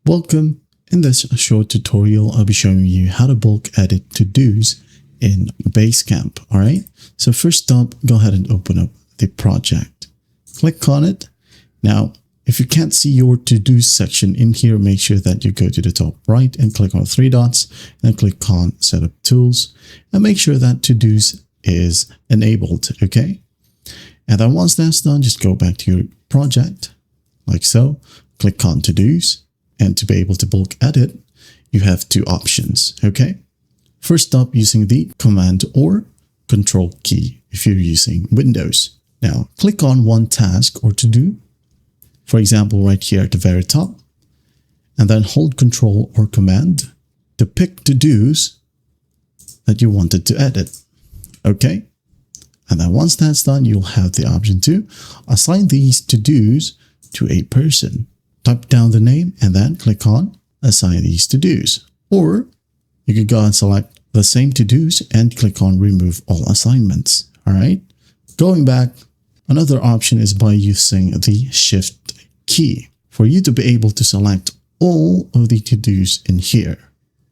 Welcome. In this short tutorial, I'll be showing you how to bulk edit to-dos in Basecamp. All right. So first up, go ahead and open up the project. Click on it. Now, if you can't see your to-dos section in here, make sure that you go to the top right and click on three dots and click on Setup Tools and make sure that to-dos is enabled. Okay. And then once that's done, just go back to your project like so. Click on to-dos. And to be able to bulk edit, you have two options, okay? First up, using the Command or Control key if you're using Windows. Now, click on one task or to-do, for example, right here at the very top, and then hold Control or Command to pick to-dos that you wanted to edit, okay? And then once that's done, you'll have the option to assign these to-dos to a person. Type down the name and then click on assign these to-dos. Or you could go and select the same to-dos and click on remove all assignments. All right. Going back, another option is by using the shift key for you to be able to select all of the to-dos in here.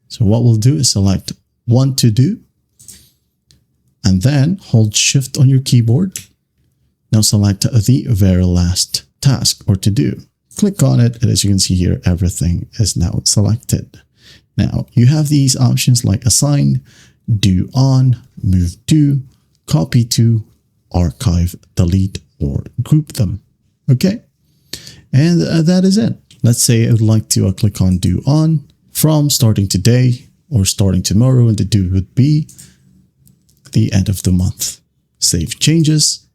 So what we'll do is select one to-do and then hold shift on your keyboard. Now select the very last task or to-do. Click on it, and as you can see here, everything is now selected. Now, you have these options like assign, do on, move to, copy to, archive, delete, or group them. Okay? And that is it. Let's say I would like to click on do on from starting today or starting tomorrow, and the due would be the end of the month. Save changes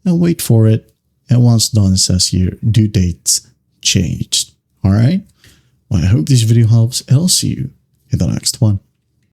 and wait for it. And once done, it says here, due dates changed. All right. Well, I hope this video helps. I'll see you in the next one.